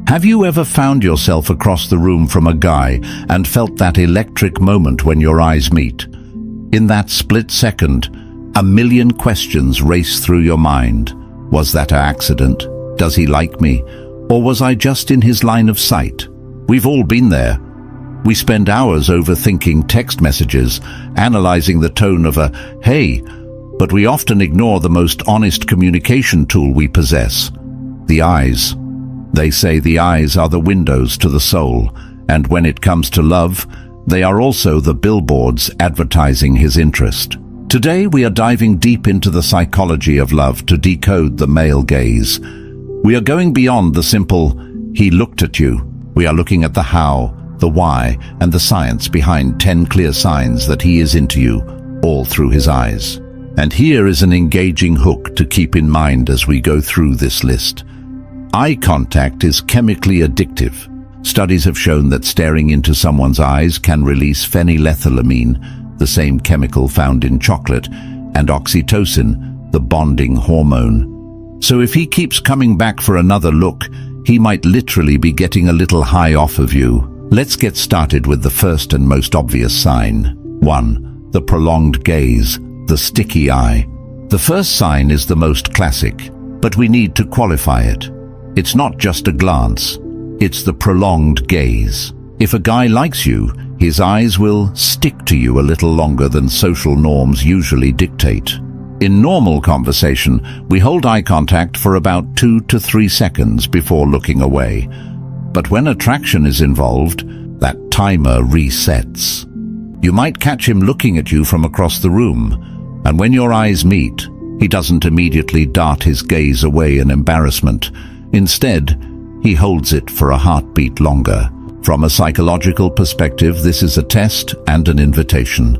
Have you ever found yourself across the room from a guy and felt that electric moment when your eyes meet? In that split second, a million questions race through your mind. Was that an accident? Does he like me? Or was I just in his line of sight? We've all been there. We spend hours overthinking text messages, analyzing the tone of a "hey," but we often ignore the most honest communication tool we possess: the eyes. They say the eyes are the windows to the soul, and when it comes to love, they are also the billboards advertising his interest. Today we are diving deep into the psychology of love to decode the male gaze. We are going beyond the simple, "he looked at you." We are looking at the how, the why, and the science behind 10 clear signs that he is into you, all through his eyes. And here is an engaging hook to keep in mind as we go through this list. Eye contact is chemically addictive. Studies have shown that staring into someone's eyes can release phenylethylamine, the same chemical found in chocolate, and oxytocin, the bonding hormone. So if he keeps coming back for another look, he might literally be getting a little high off of you. Let's get started with the first and most obvious sign. 1. The prolonged gaze, the sticky eye. The first sign is the most classic, but we need to qualify it. It's not just a glance, it's the prolonged gaze. If a guy likes you, his eyes will stick to you a little longer than social norms usually dictate. In normal conversation, we hold eye contact for about 2 to 3 seconds before looking away. But when attraction is involved, that timer resets. You might catch him looking at you from across the room, and when your eyes meet, he doesn't immediately dart his gaze away in embarrassment. Instead, he holds it for a heartbeat longer. From a psychological perspective, this is a test and an invitation.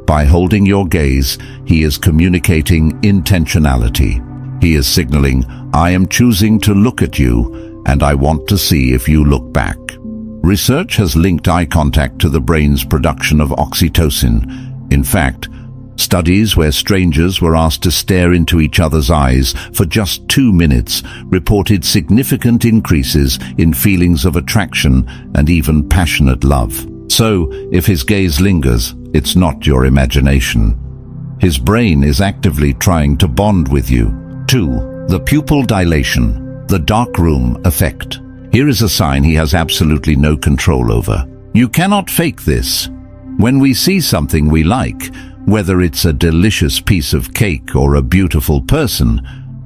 By holding your gaze, he is communicating intentionality. He is signaling, "I am choosing to look at you, and I want to see if you look back." Research has linked eye contact to the brain's production of oxytocin. In fact, studies where strangers were asked to stare into each other's eyes for just 2 minutes reported significant increases in feelings of attraction and even passionate love. So, if his gaze lingers, it's not your imagination. His brain is actively trying to bond with you. 2. The pupil dilation, the dark room effect. Here is a sign he has absolutely no control over. You cannot fake this. When we see something we like, whether it's a delicious piece of cake or a beautiful person,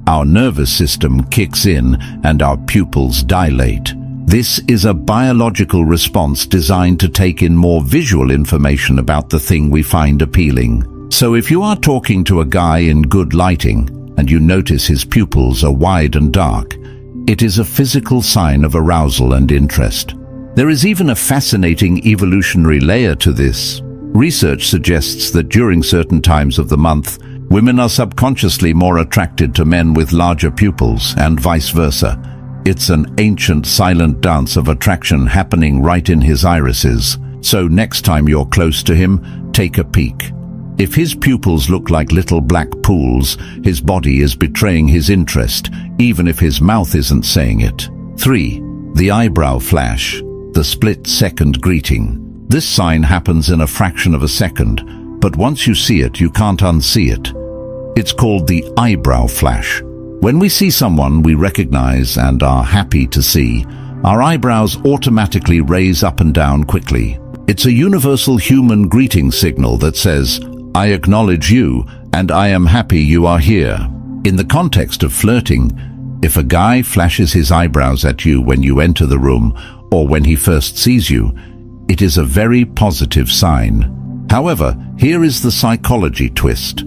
our nervous system kicks in and our pupils dilate. This is a biological response designed to take in more visual information about the thing we find appealing. So if you are talking to a guy in good lighting and you notice his pupils are wide and dark, it is a physical sign of arousal and interest. There is even a fascinating evolutionary layer to this. Research suggests that during certain times of the month, women are subconsciously more attracted to men with larger pupils, and vice versa. It's an ancient silent dance of attraction happening right in his irises. So next time you're close to him, take a peek. If his pupils look like little black pools, his body is betraying his interest, even if his mouth isn't saying it. 3. The eyebrow flash, the split-second greeting. This sign happens in a fraction of a second, but once you see it, you can't unsee it. It's called the eyebrow flash. When we see someone we recognize and are happy to see, our eyebrows automatically raise up and down quickly. It's a universal human greeting signal that says, "I acknowledge you, and I am happy you are here." In the context of flirting, if a guy flashes his eyebrows at you when you enter the room or when he first sees you, it is a very positive sign. However, here is the psychology twist.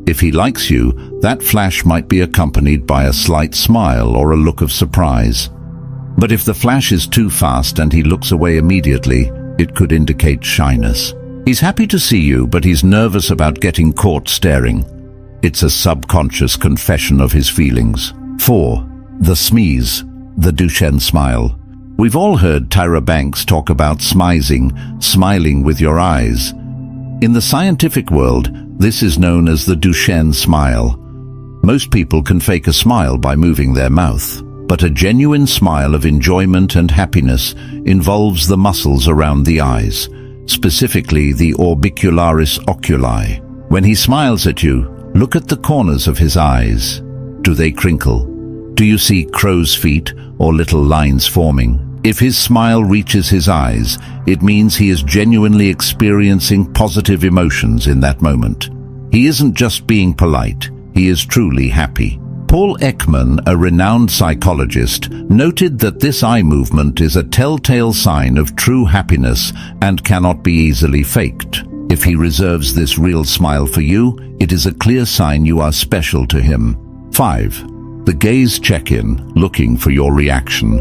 If he likes you, that flash might be accompanied by a slight smile or a look of surprise. But if the flash is too fast and he looks away immediately, it could indicate shyness. He's happy to see you, but he's nervous about getting caught staring. It's a subconscious confession of his feelings. 4. The smeeze, the Duchenne smile. We've all heard Tyra Banks talk about smiling with your eyes. In the scientific world, this is known as the Duchenne smile. Most people can fake a smile by moving their mouth, but a genuine smile of enjoyment and happiness involves the muscles around the eyes, specifically the orbicularis oculi. When he smiles at you, look at the corners of his eyes. Do they crinkle? Do you see crow's feet or little lines forming? If his smile reaches his eyes, it means he is genuinely experiencing positive emotions in that moment. He isn't just being polite, he is truly happy. Paul Ekman, a renowned psychologist, noted that this eye movement is a telltale sign of true happiness and cannot be easily faked. If he reserves this real smile for you, it is a clear sign you are special to him. 5. The gaze check-in, looking for your reaction.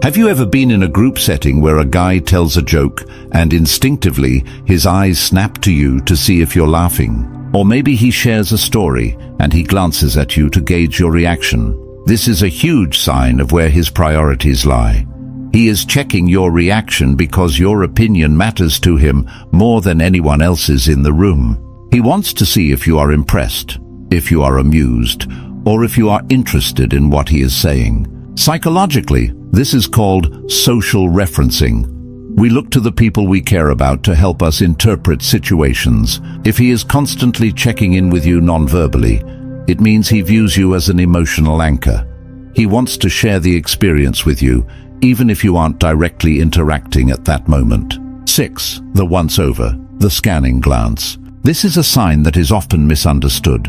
Have you ever been in a group setting where a guy tells a joke and instinctively his eyes snap to you to see if you're laughing? Or maybe he shares a story and he glances at you to gauge your reaction. This is a huge sign of where his priorities lie. He is checking your reaction because your opinion matters to him more than anyone else's in the room. He wants to see if you are impressed, if you are amused, or if you are interested in what he is saying. Psychologically, this is called social referencing. We look to the people we care about to help us interpret situations. If he is constantly checking in with you non-verbally, it means he views you as an emotional anchor. He wants to share the experience with you, even if you aren't directly interacting at that moment. 6. The once-over, the scanning glance. This is a sign that is often misunderstood.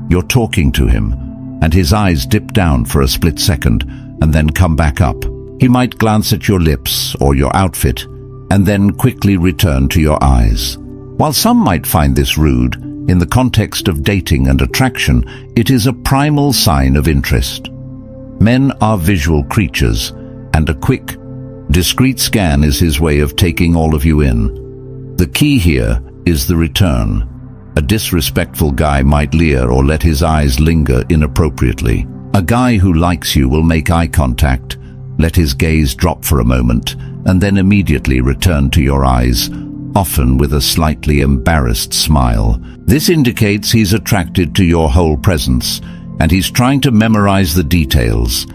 You're talking to him, and his eyes dip down for a split second and then come back up. He might glance at your lips or your outfit and then quickly return to your eyes. While some might find this rude, in the context of dating and attraction, it is a primal sign of interest. Men are visual creatures, and a quick, discreet scan is his way of taking all of you in. The key here is the return. A disrespectful guy might leer or let his eyes linger inappropriately. A guy who likes you will make eye contact, let his gaze drop for a moment, and then immediately return to your eyes, often with a slightly embarrassed smile. This indicates he's attracted to your whole presence, and he's trying to memorize the details.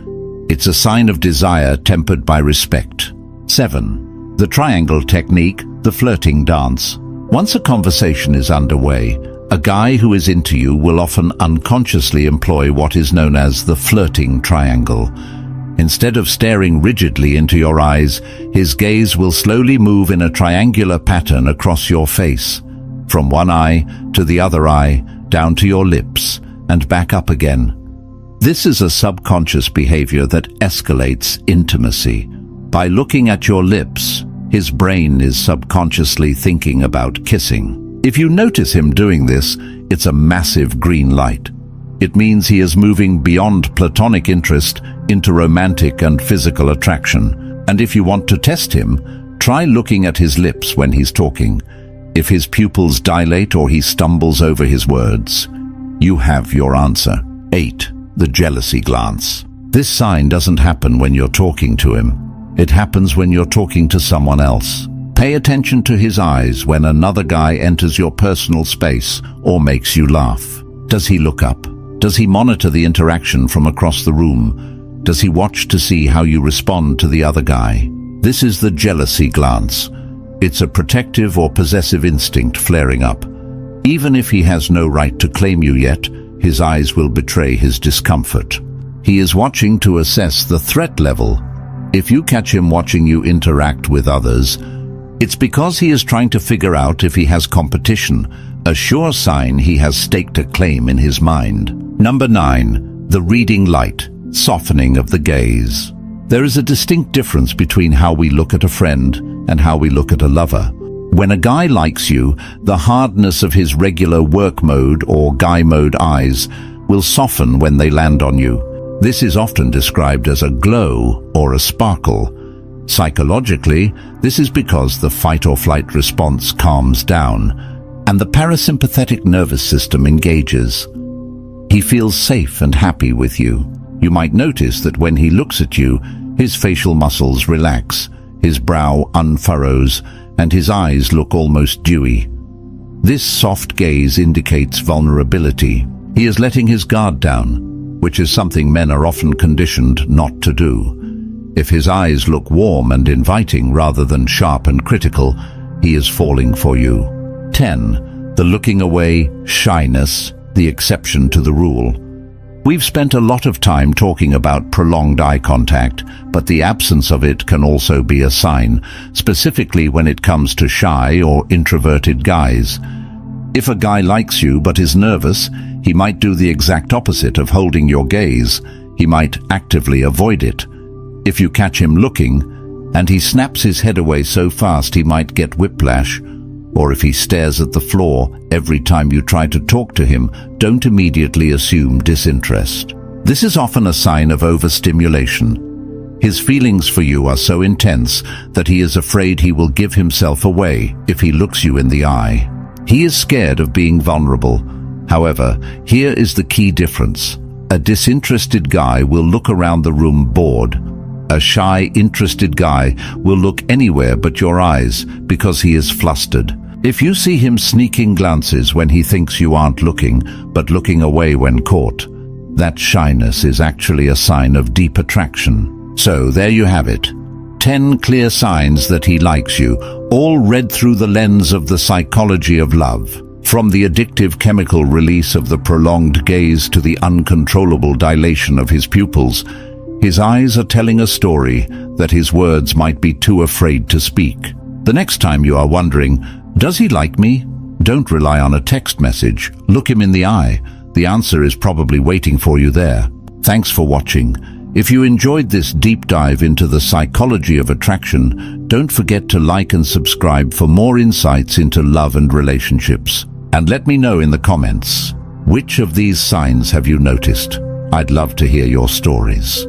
It's a sign of desire tempered by respect. 7. The triangle technique, the flirting dance. Once a conversation is underway, a guy who is into you will often unconsciously employ what is known as the flirting triangle. Instead of staring rigidly into your eyes, his gaze will slowly move in a triangular pattern across your face, from one eye to the other eye, down to your lips, and back up again. This is a subconscious behavior that escalates intimacy. By looking at your lips, his brain is subconsciously thinking about kissing. If you notice him doing this, it's a massive green light. It means he is moving beyond platonic interest into romantic and physical attraction. And if you want to test him, try looking at his lips when he's talking. If his pupils dilate or he stumbles over his words, you have your answer. 8. The jealousy glance. This sign doesn't happen when you're talking to him. It happens when you're talking to someone else. Pay attention to his eyes when another guy enters your personal space or makes you laugh. Does he look up? Does he monitor the interaction from across the room? Does he watch to see how you respond to the other guy? This is the jealousy glance. It's a protective or possessive instinct flaring up. Even if he has no right to claim you yet, his eyes will betray his discomfort. He is watching to assess the threat level. If you catch him watching you interact with others, it's because he is trying to figure out if he has competition, a sure sign he has staked a claim in his mind. Number 9. The reading light, softening of the gaze. There is a distinct difference between how we look at a friend and how we look at a lover. When a guy likes you, the hardness of his regular work mode or guy mode eyes will soften when they land on you. This is often described as a glow or a sparkle. Psychologically, this is because the fight-or-flight response calms down and the parasympathetic nervous system engages. He feels safe and happy with you. You might notice that when he looks at you, his facial muscles relax, his brow unfurrows, and his eyes look almost dewy. This soft gaze indicates vulnerability. He is letting his guard down. which is something men are often conditioned not to do. If his eyes look warm and inviting rather than sharp and critical, he is falling for you. 10. The looking away, shyness, the exception to the rule. We've spent a lot of time talking about prolonged eye contact, but the absence of it can also be a sign, specifically when it comes to shy or introverted guys. If a guy likes you but is nervous, he might do the exact opposite of holding your gaze. He might actively avoid it. If you catch him looking, and he snaps his head away so fast he might get whiplash, or if he stares at the floor every time you try to talk to him, don't immediately assume disinterest. This is often a sign of overstimulation. His feelings for you are so intense that he is afraid he will give himself away if he looks you in the eye. He is scared of being vulnerable. However, here is the key difference. A disinterested guy will look around the room bored. A shy, interested guy will look anywhere but your eyes because he is flustered. If you see him sneaking glances when he thinks you aren't looking, but looking away when caught, that shyness is actually a sign of deep attraction. So there you have it. 10 clear signs that he likes you, all read through the lens of the psychology of love. From the addictive chemical release of the prolonged gaze to the uncontrollable dilation of his pupils, his eyes are telling a story that his words might be too afraid to speak. The next time you are wondering, does he like me? Don't rely on a text message. Look him in the eye. The answer is probably waiting for you there. Thanks for watching. If you enjoyed this deep dive into the psychology of attraction, don't forget to like and subscribe for more insights into love and relationships. And let me know in the comments, which of these signs have you noticed? I'd love to hear your stories.